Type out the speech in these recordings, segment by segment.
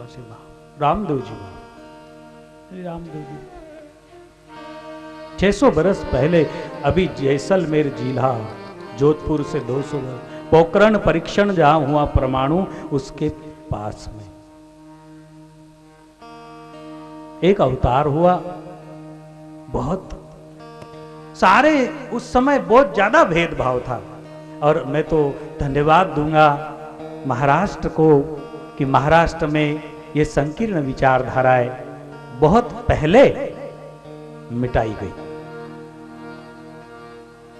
પાસે रामदेव जी 600 बरस पहले अभी जैसलमेर जिला जोधपुर से 200 पोखरण परीक्षण जहां हुआ परमाणु उसके पास में एक अवतार हुआ। बहुत सारे उस समय बहुत ज्यादा भेदभाव था और मैं तो धन्यवाद दूंगा महाराष्ट्र को कि महाराष्ट्र में ये संकीर्ण विचारधाराएं बहुत पहले मिटाई गई,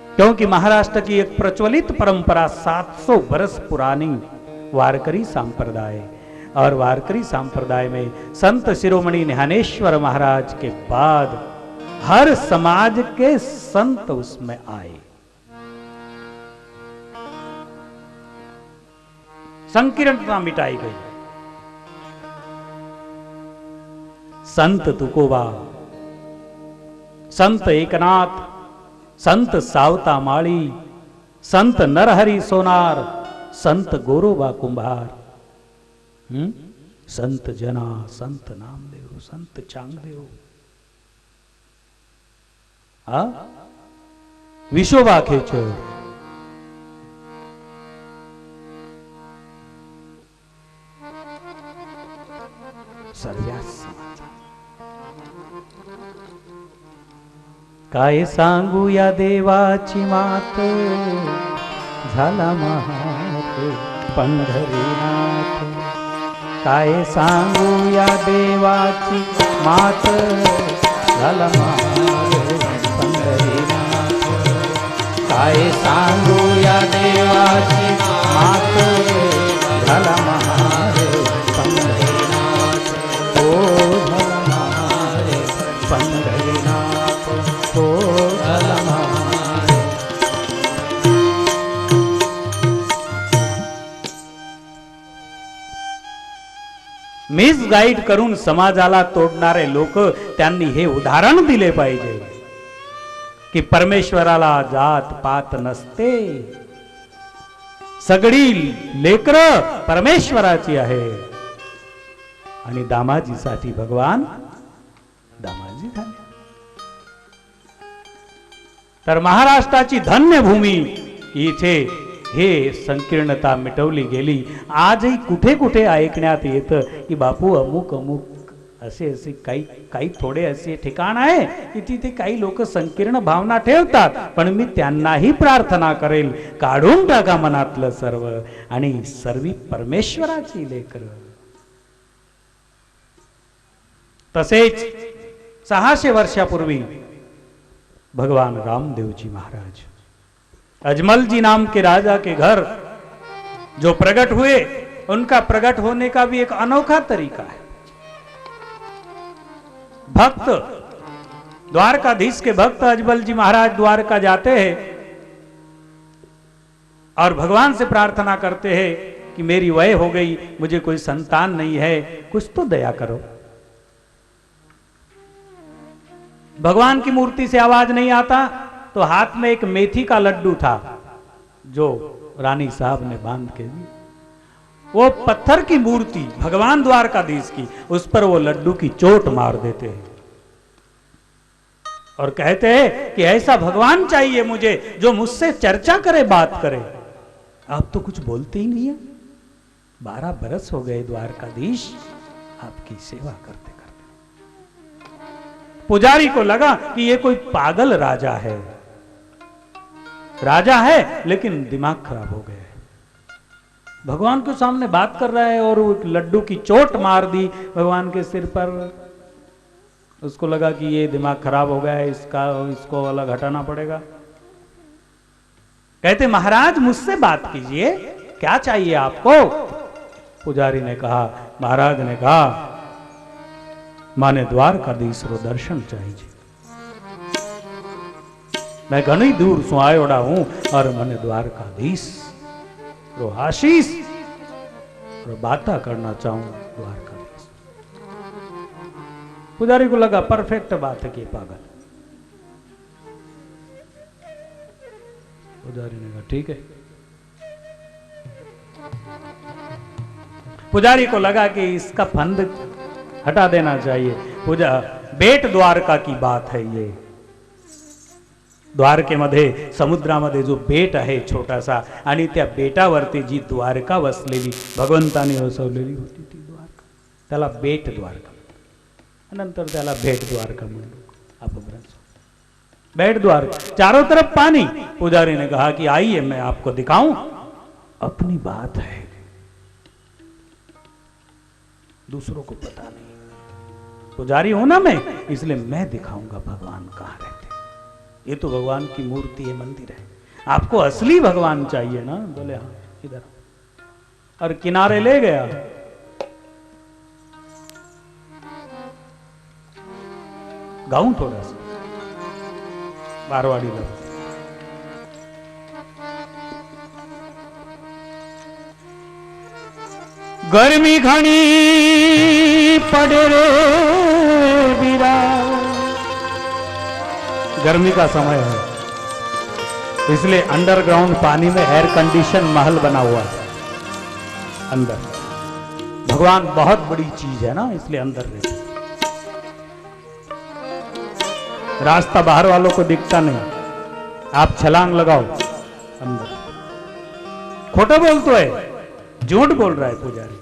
क्योंकि महाराष्ट्र की एक प्रचलित परंपरा 700 वर्ष पुरानी वारकरी संप्रदाय, और वारकरी संप्रदाय में संत शिरोमणि ज्ञानेश्वर महाराज के बाद हर समाज के संत उसमें आए। संकीर्णता मिटाई गई। संत तुकोबा, संत एकनाथ, संत सावता माळी, संत नरहरि सोनार, संत गोरोबा कुंभार, संत जना, संत नामदेव, संत चांगदेव, विशोबा खेचर, सर्व्यास काय सांगू या देवाची मात, झाला महात पंढरीनाथ। काय सांगू या देवाची मात, झाला महात पंढरीनाथ। काय सांगू या देवाची मात, झाला महात पंढरीनाथ। ओ झाला महात पंढरीनाथ, ओ झाला महात। मिसगाईड करून समाजाला तोडणारे लोक त्यांनी हे उदाहरण दिले पाहिजे की परमेश्वराला जात पात नसते, सगळी लेकरं परमेश्वराची आहे आणि दामाजीसाठी भगवान दामाजी झाले। तर महाराष्ट्राची धन्य भूमी इथे हे संकीर्णता मिटवली गेली। आजही कुठे कुठे ऐकण्यात येतं की बापू अमुक अमुक असे असे काही थोडे असे ठिकाण आहे की तिथे काही लोक संकीर्ण भावना ठेवतात, पण मी त्यांनाही प्रार्थना करेल काढून टाका मनातलं सर्व आणि सर्वी परमेश्वराची लेकरं। तसेच 600 वर्षापूर्वी भगवान रामदेव जी महाराज अजमल जी नाम के राजा के घर जो प्रकट हुए, उनका प्रकट होने का भी एक अनोखा तरीका है। भक्त, द्वारकाधीश के भक्त अजमल जी महाराज द्वारका जाते हैं और भगवान से प्रार्थना करते हैं कि मेरी वय हो गई, मुझे कोई संतान नहीं है, कुछ तो दया करो। भगवान की मूर्ति से आवाज नहीं आता तो हाथ में एक मेथी का लड्डू था जो रानी साहब ने बांध के दी। वो पत्थर की मूर्ति भगवान द्वारकाधीश की, उस पर वो लड्डू की चोट मार देते हैं और कहते हैं कि ऐसा भगवान चाहिए मुझे जो मुझसे चर्चा करे, बात करे। आप तो कुछ बोलते ही नहीं है। 12 बरस हो गए द्वारकाधीश आपकी सेवा करते करते। पुजारी को लगा कि ये कोई पागल राजा है, राजा है लेकिन दिमाग खराब हो गया है। भगवान के सामने बात कर रहा है और वो लड्डू की चोट मार दी भगवान के सिर पर। उसको लगा कि ये दिमाग खराब हो गया है, इसको अलग हटाना पड़ेगा। कहते महाराज मुझसे बात कीजिए, क्या चाहिए आपको? पुजारी ने कहा, महाराज ने कहा माने द्वारकाधीश रो दर्शन चाहिए। मैं घणी दूर सु आयोड़ा हूं और मने द्वारकाधीश रो आशीष रो बाता करना चाहूं द्वारकाधीश। पुजारी को लगा परफेक्ट बात है कि पागल। पुजारी ने कहा ठीक है। पुजारी को लगा कि इसका फंद हटा देना चाहिए। पूजा बेट द्वारका की बात है ये। द्वारकेमध्ये समुद्रामध्ये जो बेट आहे छोटासा आणि त्या बेटावरती जी द्वारका वसलेली भगवंताने वसवलेली होती ती द्वारका, त्याला बेट द्वारका, नंतर त्याला भेट द्वारका म्हणलो अपभ्रंश। बेट द्वारका, चारों तरफ पानी। पुजारी ने कहा कि आइए मैं आपको दिखाऊं, अपनी बात है, दूसरों को पता नहीं, पुजारी हूं ना मैं, इसलिए मैं दिखाऊंगा भगवान कहाँ रहते। ये तो भगवान की मूर्ति है, मंदिर है, आपको असली भगवान चाहिए ना। बोले हाँ इधर, और किनारे ले गया। गाऊं थोड़ा सा मारवाड़ी लफ्ज। गर्मी घनी पड़े रे बीरा, गर्मी का समय है इसलिए अंडरग्राउंड पानी में एयर कंडीशन महल बना हुआ है अंदर। भगवान बहुत बड़ी चीज है ना, इसलिए अंदर रहते। रास्ता बाहर वालों को दिखता नहीं, आप छलांग लगाओ अंदर। खोटा बोलते है, झूठ बोल रहा है पुजारी,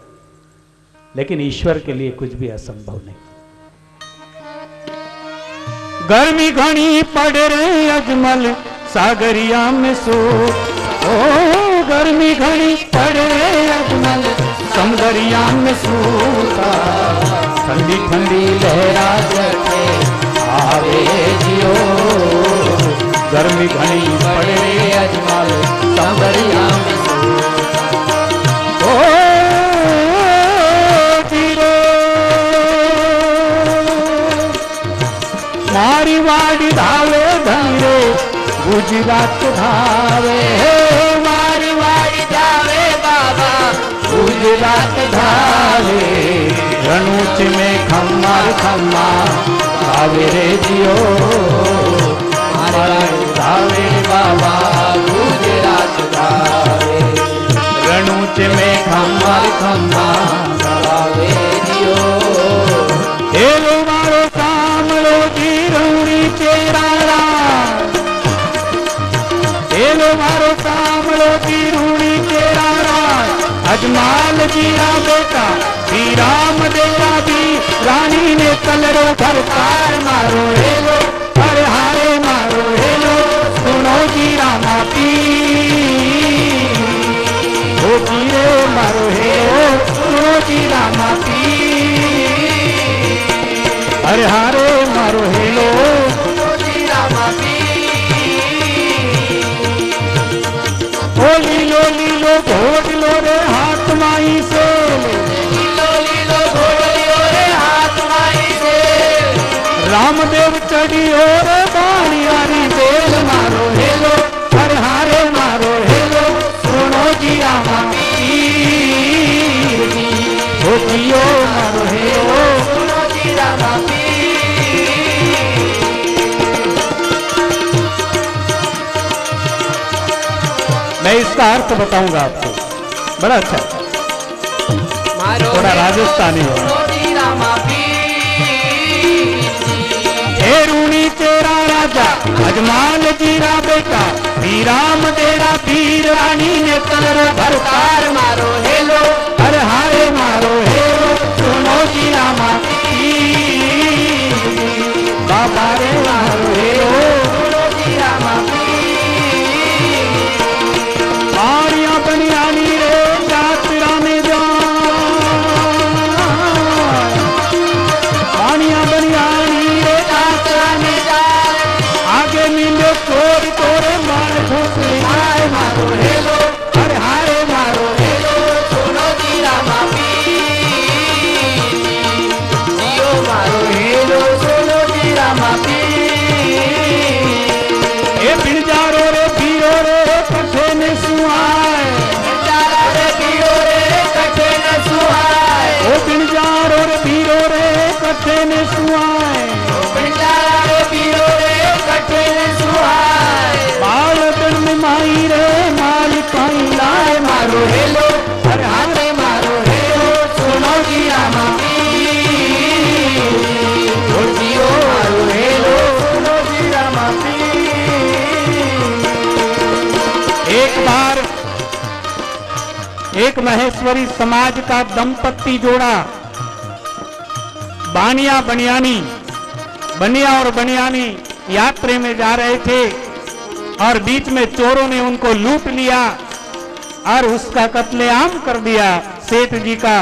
लेकिन ईश्वर के लिए कुछ भी असंभव नहीं। गर्मी घनी पड़ रही अजमल सागरिया में सो, ओ गर्मी घनी पड़ रही अजमल समगरिया में सूता, ठंडी ठंडी लहरा जके आवे जियो, गर्मी घनी पड़ रही अजमल समगरिया में सूता, ओ मारी वाड़ी धावे धीरे गुजरात धावे, मारी वाड़ी धावे बाबा गुजरात धावे, रणूच में खम्मा खम्मा धावे रे जियो, मारी धावे बाबा गुजरात धावे, रणूच में खम्मा खम्मा धावे जियो। हेलो मारो कामलो जीरूणी चेरारा, हेलो मारो कामलो जीरूणी चेरारा, अजमाल जीरा बेटा श्री राम देवा भी रानी ने कलरो भरकार मारो हेलो, अरे हारे मारो हेलो, सुनो जीरा मापी ओ जीरे मारो हेलो, सुनो जीरा मापी, अरे हारे मारो हेलो, ओ लीलो लीलो घोट लो रे हाथ माई से, लीलो लीलो घोट लो रे हाथ माई से, रामदेव चढ़ी और बाणियारी बेल मारो हेलो, अरे हारे मारो हेलो, सुनो जी रामा ओ जियो मारो हेलो, सुनो जी रामा। मैं इसका अर्थ बताऊंगा आपको, बड़ा अच्छा, थोड़ा राजस्थानी है। रूणी तेरा राजा अजमाल जीरा बेटा श्री राम तेरा पीर रानी ने कलर भरकार मारो हेलो, हर हारे मारो हेलो, सुनो जी रामा बाबा रे मारो हेलो, सुनो जी रामा आरिया बनियानी रे यात्रा में जा, आरिया बनियानी रे यात्रा में जा, आगे मिले चोर तोरे मार ठोकरे आए मारो हेलो, अरे हारे मारो हेलो, सुनो जी रामा पीर, एक महेश्वरी समाज का दंपत्ति जोड़ा, बानिया बनियानी, बनिया और बनियानी यात्रा में जा रहे थे और बीच में चोरों ने उनको लूट लिया और उसका कत्लेआम कर दिया। सेठ जी का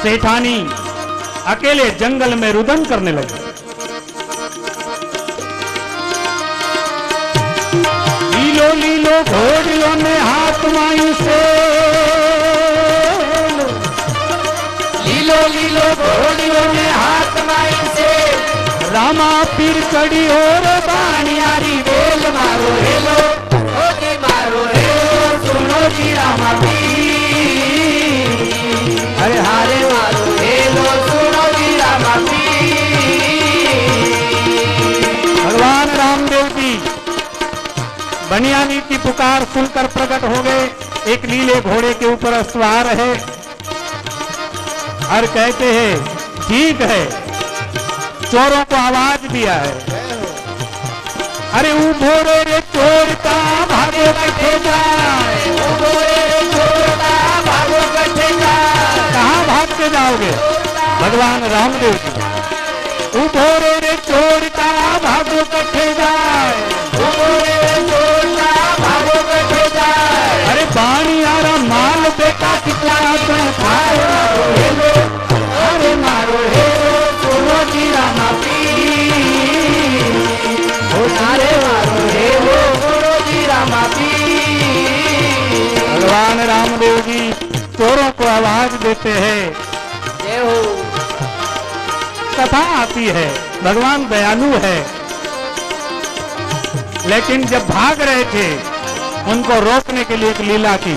सेठानी अकेले जंगल में रुदन करने लगे। लीलो लीलो घोड़ियों ने हाथ माई से, लीलो लीलो घोड़ियों ने हाथ माई से, रामा पीर कड़ी और बानियारी बेल मारो हेलो, ओजी मारो हेलो, सुनो जी रामा पीर, हरे हारे मारो हेलो, सुनो जी रामा पीर। भगवान रामदेव जी बनियानी की पुकार सुनकर प्रकट हो गए। एक नीले घोड़े के ऊपर सवार है और कहते हैं ठीक है, चोरों को आवाज दिया है, अरे उभोरे रे चोर का भागो कटे जाए, उभोरे रे चोर का भागो कटे जाए। कहाँ भाग के जाओगे? भगवान रामदेव जी, उभोरे रे चोर का भागो कटे जाए, उभोरे रे चोर का भागो कटे जाए। अरे बानियारा माल बेटा कितना तुम खाए, मारो हेलो, अरे मारो हेलो, सुनो जी रामा पीर, अरे मारो हेलो, सुनो जी रामा पीर। भगवान रामदेव जी चोरों को आवाज देते हैं। कथा आती है, भगवान दयालु है, लेकिन जब भाग रहे थे उनको रोकने के लिए एक लीला की।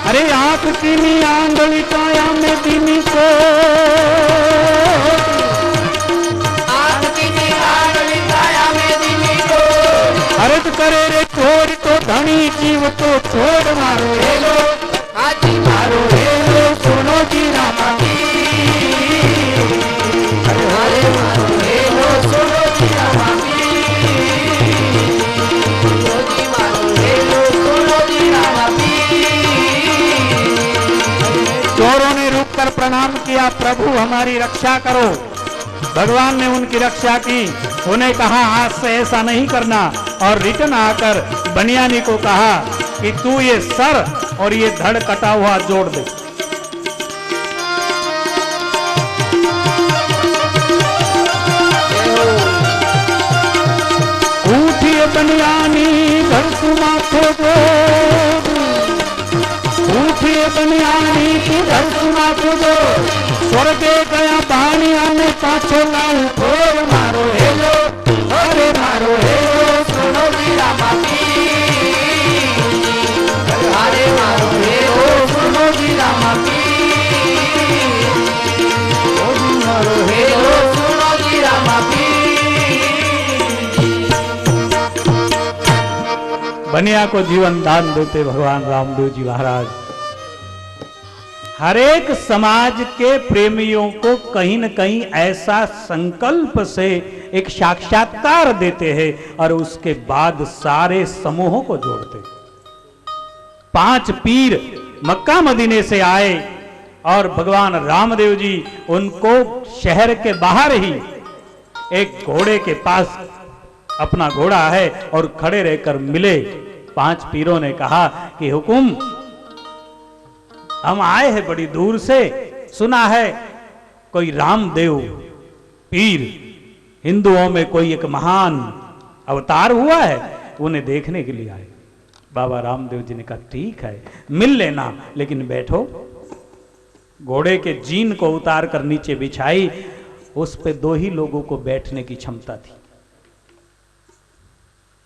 अरे आंख तीनी आंगली काया में तीनी को, आंख तीनी आंगली काया में तीनी को, अर्ज करे रे चोर तो धनी जीव तो छोड़ मारो हेलो, आजी मारो हेलो, सुनो जी रामा पीर, अरे मारो हेलो, सुनो जी रामा पीर, जी मारो हेलो, सुनो जी रामा पीर। चोरों ने रुककर प्रणाम किया, प्रभु हमारी रक्षा करो। भगवान ने उनकी रक्षा की। उन्हें कहा आज से ऐसा नहीं करना और रिटर्न आकर बनियानी को कहा कि तू ये सर और ये धड़ कटा हुआ जोड़ दे। उठिए बनियानी घर सुमा खोदो, उठिए बनियानी तू घर सुमा खोदो, स्वर्गे गया बानिया ने पाछो लाऊ खोर मारो हेलो, अरे मारो हेलो, सुनो जी रामा पीर, अरे मारो हेलो, सुनो जी रामा पीर, मारो हेलो, सुनो जी रामा पीर। बनिया को जीवन दान देते भगवान रामदेव जी महाराज हर एक समाज के प्रेमियों को कहीं न कहीं ऐसा संकल्प से एक साक्षात्कार देते हैं और उसके बाद सारे समूहों को जोड़ते। 5 पीर मक्का मदीने से आए और भगवान रामदेव जी उनको शहर के बाहर ही एक घोड़े के पास, अपना घोड़ा है और खड़े रहकर मिले। 5 पीरों ने कहा कि हुकुम, हम आए हैं बड़ी दूर से, सुना है कोई रामदेव पीर हिंदुओं में कोई एक महान अवतार हुआ है, उन्हें देखने के लिए आए। बाबा रामदेव जी ने कहा ठीक है, मिल लेना, लेकिन बैठो। घोड़े के जीन को उतार कर नीचे बिछाई, उस पे 2 ही लोगों को बैठने की क्षमता थी।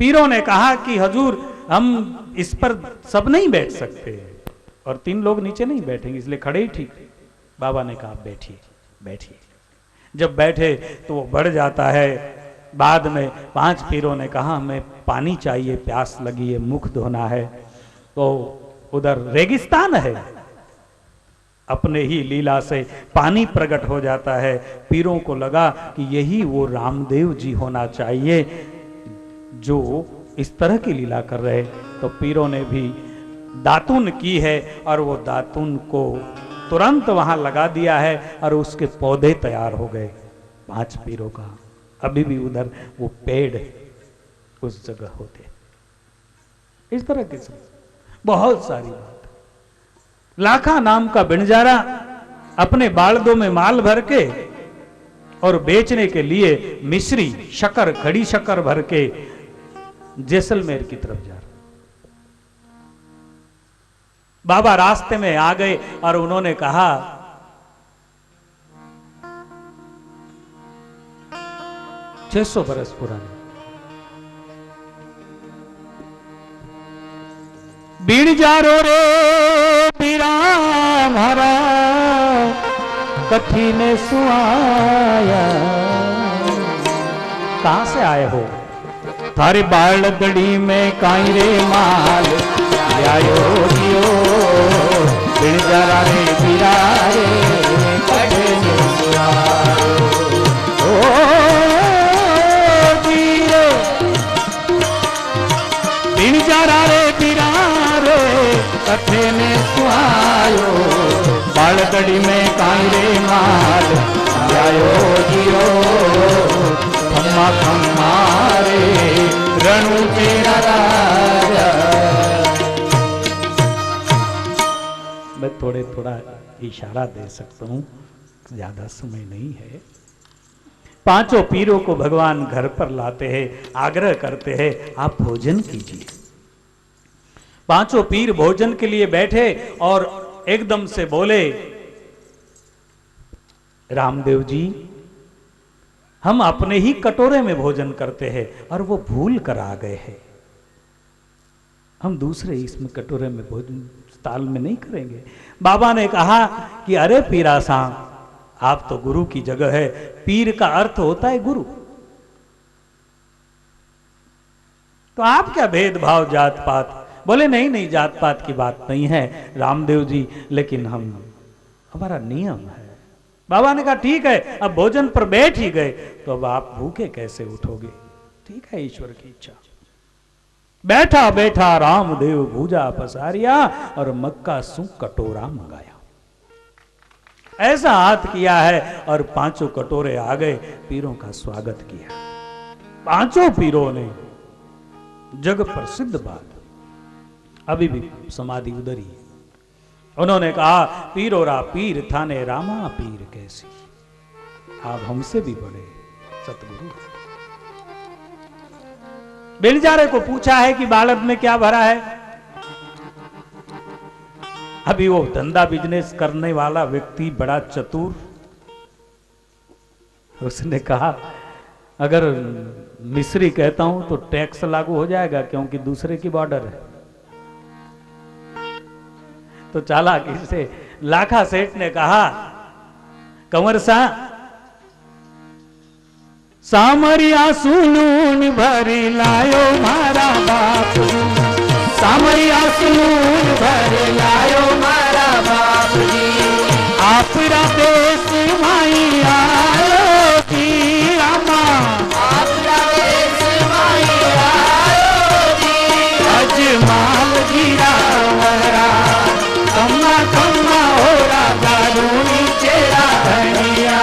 पीरों ने कहा कि हजूर, हम इस पर सब नहीं बैठ सकते और 3 लोग नीचे नहीं बैठेंगे, इसलिए खड़े ही ठीक। बाबा ने कहा बैठिए बैठिए। जब बैठे तो वो बढ़ जाता है। बाद में 5 पीरों ने कहा हमें पानी चाहिए, प्यास लगी है, मुख धोना है। तो उधर रेगिस्तान है, अपने ही लीला से पानी प्रकट हो जाता है। पीरों को लगा कि यही वो रामदेव जी होना चाहिए जो इस तरह की लीला कर रहे। तो पीरों ने भी दातुन की है और वो दातुन को तुरंत वहां लगा दिया है और उसके पौधे तैयार हो गए 5 पीरों का। अभी भी उधर वो पेड़ उस जगह होते। इस तरह की बहुत सारी बात। लाखा नाम का बिणजारा अपने बालदों में माल भर के और बेचने के लिए मिश्री शक्कर, खड़ी शक्कर भर के जैसलमेर की तरफ जा रहा। बाबा रास्ते में आ गए और उन्होंने कहा, 600 बरस पुराने बीड़ जा रो रे पीरा हमारा कठी ने सुआया। कहां से आए हो? थारे बालगड़ी में काई रे माल आयो दियो बिन जरा रे पीरा रे कठी ने सुआया। ओ पीरे बिन जरा रे पीरा रे कठी ने सुआयो। बालगड़ी में काई रे माल आयो दियो खम्मा खम्मा रे रणु तेरा राजा। मैं थोड़ा इशारा दे सकता हूं, ज्यादा समय नहीं है। 5 पीरों को भगवान घर पर लाते हैं, आग्रह करते हैं आप भोजन कीजिए। 5 पीर भोजन के लिए बैठे और एकदम से बोले, रामदेव जी हम अपने ही कटोरे में भोजन करते हैं और वो भूल कर आ गए हैं। हम दूसरे इसमें कटोरे में भोजन ताल में नहीं करेंगे। बाबा ने कहा कि अरे पीरा साहब आप तो गुरु की जगह है। पीर का अर्थ होता है गुरु। तो आप क्या भेदभाव जात पात? बोले नहीं नहीं जात पात की बात नहीं है रामदेव जी, लेकिन हमारा नियम है। बाबा ने कहा ठीक है, अब भोजन पर बैठ ही गए तो अब आप भूखे कैसे उठोगे? ठीक है, ईश्वर की इच्छा। बैठा बैठा रामदेव भूजा पसारिया और मक्का सु कटोरा मंगाया। ऐसा हाथ किया है और 5 कटोरे आ गए। पीरों का स्वागत किया। 5 पीरों ने जग प्रसिद्ध बात, अभी भी समाधि उधर ही। उन्होंने कहा पीरोरा पीर थाने रामा पीर कैसी। आप हमसे भी बड़े सतगुरु। बेलजारे को पूछा है कि बालद में क्या भरा है। अभी वो धंधा बिजनेस करने वाला व्यक्ति बड़ा चतुर, उसने कहा अगर मिस्री कहता हूं तो टैक्स लागू हो जाएगा क्योंकि दूसरे की बॉर्डर है। तो चालाकी से लाखा सेठ ने कहा, कंवर सा सामरिया सुनून भरी लायो मारा बाप। सामरिया सुनून भरी लायो मारा बाप जी। आप देश माई आयो की रामा। आप देश माई आयो जी। अजमाल गिरा वरा कम्मा कम्मा होरा दारूनी चेरा धनिया।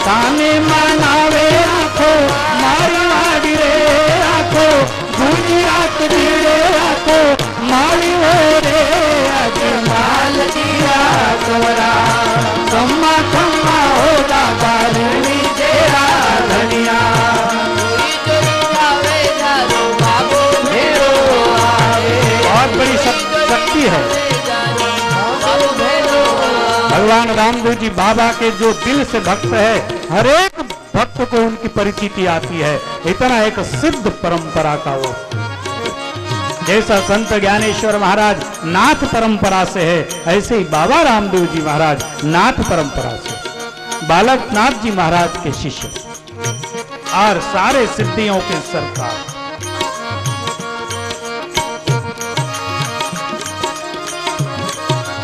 ताने मनावे आखो मारी मारी रे आखो गुजरात रे आखो मारी हो रे। अजमाल गिरा कवरा कम्मा कम्मा होरा दारूनी चेरा धनिया। बहुत बड़ी शक्ति है। भगवान रामदेव जी बाबा के जो दिल से भक्त है, हर एक भक्त को उनकी परिचिति आती है। इतना एक सिद्ध परंपरा का वो, जैसा संत ज्ञानेश्वर महाराज नाथ परंपरा से है, ऐसे ही बाबा रामदेव जी महाराज नाथ परंपरा से, बालक नाथ जी महाराज के शिष्य और सारे सिद्धियों के सरकार।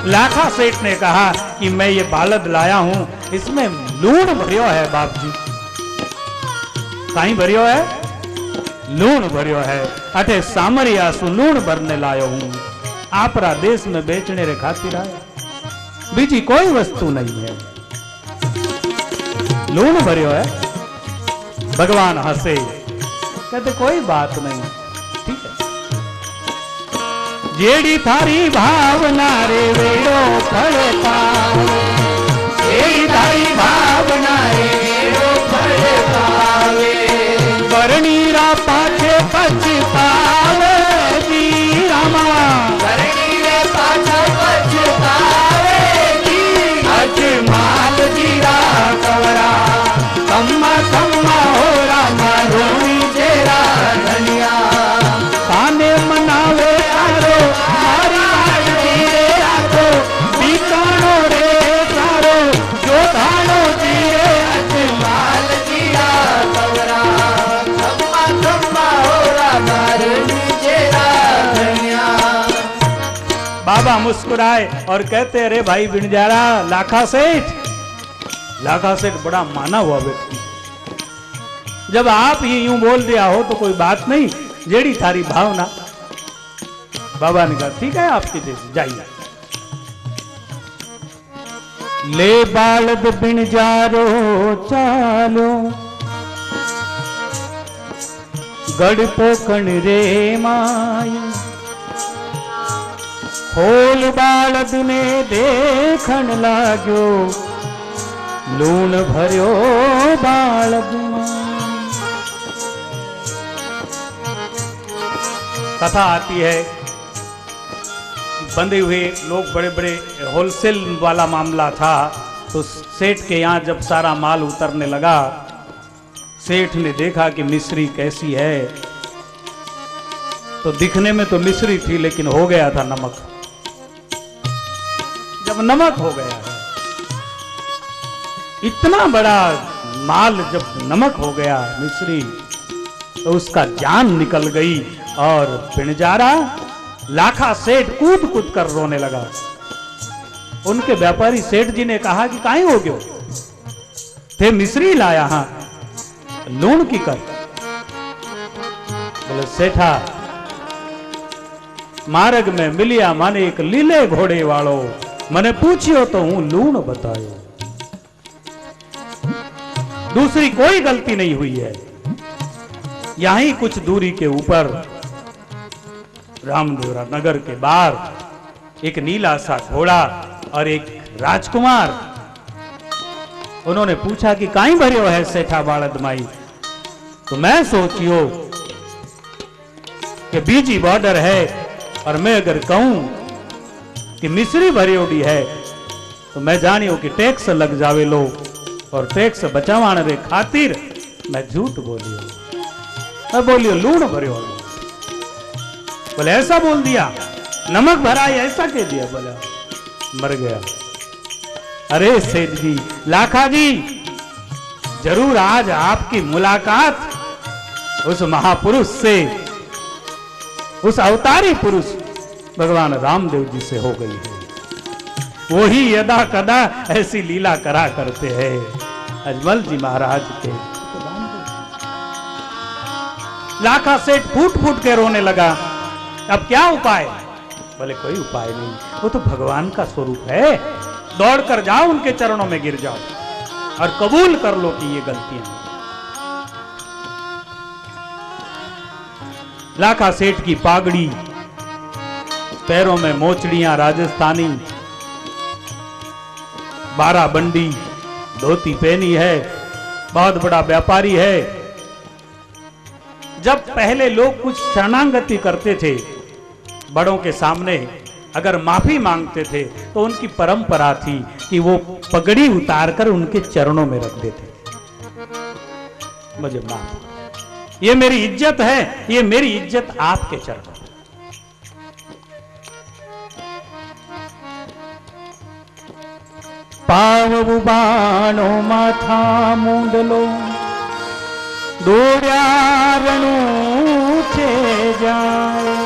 लाखा सेठ ने कहा कि मैं ये बालद लाया हूं, इसमें लूण भरियो है बाप जी। कहीं भरियो है? लूण भरियो है। अठे सामरिया सु लूण भरने लायो हूं। आपरा देश में बेचने रे खातिर आए, बीजी कोई वस्तु नहीं है। लूण भरियो है। भगवान हंसे, कहते कोई बात नहीं, ठीक है। जेड़ी थारी भावना रे वेड़ो फल पावे, जेड़ी थारी भावना रे वेड़ो फल पावे, बरनीरा पाछे पछतावे जी रामा, बरनीरे पाछे पछतावे जी, अजमाल जीरा कवरा कम्मा कम्मा हो रामा रोनी जेरा धनिया, ताने मनावे तारो मारी आरती रे आतो, बीकानो रे तारो जो धानो जीरे, अजमाल जीरा कवरा कम्मा कम्मा हो रामा रोनी जेरा धनिया। बाबा मुस्कुराए और कहते अरे भाई बिनजारा लाखा सेठ, लाखा सेठ बड़ा माना हुआ व्यक्ति, जब आप ही यूं बोल दिया हो तो कोई बात नहीं, जेड़ी थारी भावना। बाबा ने कहा ठीक है आपकी जैसी, जाइए। ले बालद बिनजारो चालो, गढ़ पोकण रे माया, खोल बालद ने देखण लाग्यो, लूण भरियो बालद मां। कथा आती है, बंधे हुए लोग, बड़े बड़े होलसेल वाला मामला था, तो सेठ के यहाँ जब सारा माल उतरने लगा, सेठ ने देखा कि मिश्री कैसी है, तो दिखने में तो मिश्री थी लेकिन हो गया था नमक। जब नमक हो गया है, इतना बड़ा माल जब नमक हो गया मिश्री, तो उसका जान निकल गई और बिनजारा लाखा सेठ कूद कूद कर रोने लगा। उनके व्यापारी सेठ जी ने कहा कि काहे हो गयो, थे मिश्री लाया हाँ लूण की कर। बोले सेठा मार्ग में मिलिया माने एक लीले घोड़े वालो, मने पूछियो तो हूं लूण बतायो, दूसरी कोई गलती नहीं हुई है। यहीं कुछ दूरी के ऊपर रामदेवरा नगर के बाहर एक नीला सा घोड़ा और एक राजकुमार, उन्होंने पूछा कि काई भरियो है सेठा बालद माई, तो मैं सोचियो कि बीजी बॉर्डर है और मैं अगर कहूं कि मिश्री भरियोड़ी है तो मैं जानियो कि टैक्स लग जावे लो, और टैक्स बचावाण रे खातिर मैं झूठ बोलियो, मैं बोलियो लूण भरियो। बोले ऐसा बोल दिया, नमक भरा ऐसा कह दिया, बोला मर गया। अरे सेठ जी, लाखा जी, जरूर आज आपकी मुलाकात उस महापुरुष से, उस अवतारी पुरुष भगवान रामदेव जी से हो गई है। वही यदा कदा ऐसी लीला करा करते हैं अजमल जी महाराज के। लाखा सेठ फूट फूट के रोने लगा, अब क्या उपाय? बोले कोई उपाय नहीं, वो तो भगवान का स्वरूप है, दौड़कर जाओ उनके चरणों में गिर जाओ और कबूल कर लो कि ये गलतियां। लाखा सेठ की पागड़ी, पैरों में मोचड़ियां राजस्थानी, 12 बंडी धोती पहनी है, बहुत बड़ा व्यापारी है। जब पहले लोग कुछ शरणागति करते थे बड़ों के सामने, अगर माफी मांगते थे तो उनकी परंपरा थी कि वो पगड़ी उतारकर उनके चरणों में रख देते थे, मुझे माफ, ये मेरी इज्जत है, ये मेरी इज्जत आपके चरणों। पाव बाणो माथा मुंडलो दौड़ारणू छे जाए,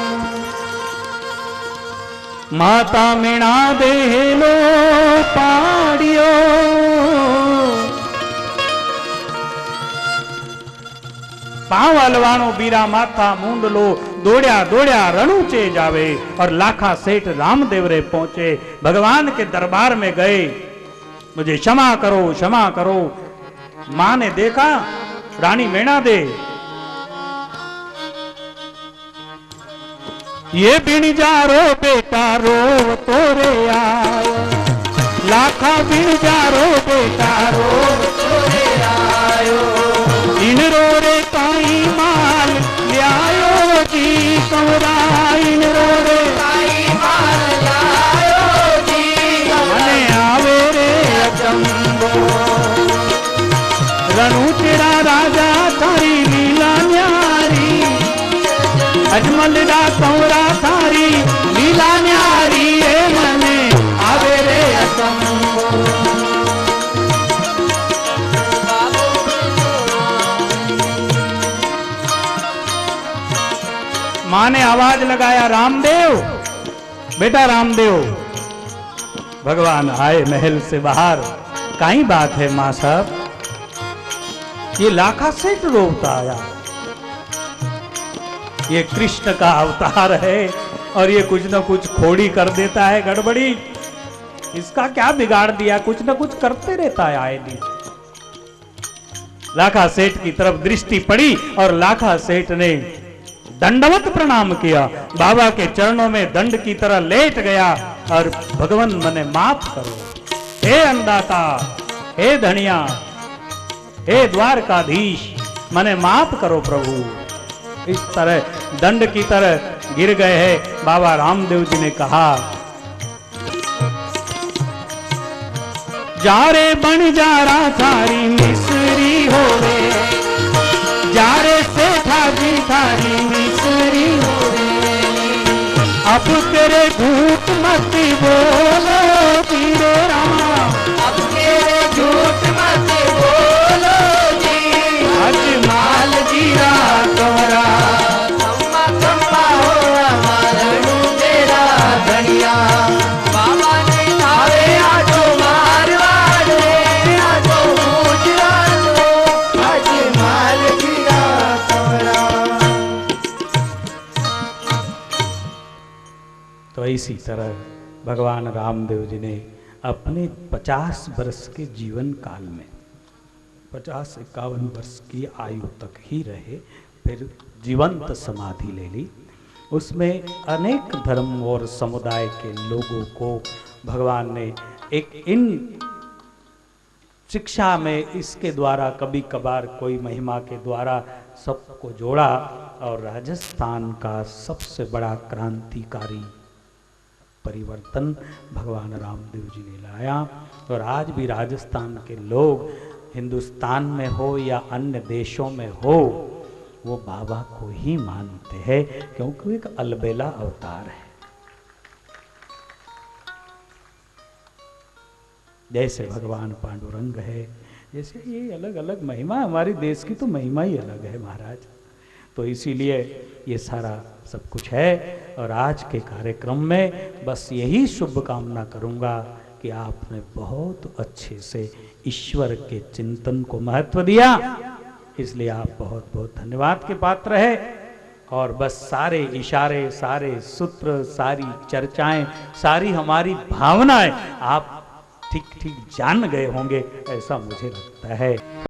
माता मीणा देलो पाड़ियो, पाव हलवाणो बीरा माथा मुंडलो दौड़या दौड़या रणूचे जावे और लाखा सेठ रामदेव रे पहुंचे, भगवान के दरबार में गए, मुझे क्षमा करो क्षमा करो। मां ने देखा, रानी मेणा दे, ये बिन जारो बेटा रो तोरे आयो, लाखा बिन जारो बेटा रो तोरे आयो, इन रो रे काई माल ल्यायो जी कमरा, इन रो रे काई माल ल्यायो जी मने आवे रे अचंबो, रणुचेरा राजा थारी लीला न्यारी, अजमल दा कमरा थारी लीला न्यारी, ए मने आवे रे अचंबो। मां ने आवाज लगाया, रामदेव बेटा रामदेव। भगवान आए महल से बाहर, काई बात है मां साहब? ये लाखा सेठ रोता आया, ये कृष्ण का अवतार है और ये कुछ न कुछ खोड़ी कर देता है, गड़बड़ी। इसका क्या बिगाड़ दिया? कुछ न कुछ करते रहता है आए दिन। लाखा सेठ की तरफ दृष्टि पड़ी और लाखा सेठ ने दंडवत प्रणाम किया, बाबा के चरणों में दंड की तरह लेट गया और भगवान मने माफ करो, हे अन्नदाता, हे धनिया, हे द्वारकाधीश, मने माफ करो प्रभु। इस तरह दंड की तरह गिर गए हैं। बाबा रामदेव जी ने कहा, जारे बन जारा थारी मिसरी होवे, जारे सेठा जी थारी मिसरी होवे, अब तेरे झूठ मत बोलो तीरे रामा, अब तेरे झूठ मत बोलो जी, अजमाल जीरा कमरा, खम्मा खम्मा हो हमारा तेरा धनिया, बाबा ने थारे आजो मारवाड़ रे, आजो गुजरात हो, अजमाल जीरा कमरा। तो इसी तरह भगवान रामदेव जी ने अपने 50 वर्ष के जीवन काल में 50-51 वर्ष की आयु तक ही रहे, फिर जीवंत समाधि ले ली। उसमें अनेक धर्म और समुदाय के लोगों को भगवान ने एक इन शिक्षा में इसके द्वारा कभी कभार कोई महिमा के द्वारा सबको जोड़ा और राजस्थान का सबसे बड़ा क्रांतिकारी परिवर्तन भगवान रामदेव जी ने लाया। और आज भी राजस्थान के लोग हिंदुस्तान में हो या अन्य देशों में हो, वो बाबा को ही मानते हैं, क्योंकि वो एक अलबेला अवतार है। जैसे भगवान पांडुरंग है, जैसे ये अलग अलग महिमा, हमारे देश की तो महिमा ही अलग है महाराज। तो इसीलिए ये सारा सब कुछ है। और आज के कार्यक्रम में बस यही शुभकामना करूंगा कि आपने बहुत अच्छे से ईश्वर के चिंतन को महत्व दिया, इसलिए आप बहुत बहुत धन्यवाद के पात्र है। और बस सारे इशारे, सारे सूत्र, सारी चर्चाएं, सारी हमारी भावनाएं आप ठीक ठीक जान गए होंगे, ऐसा मुझे लगता है।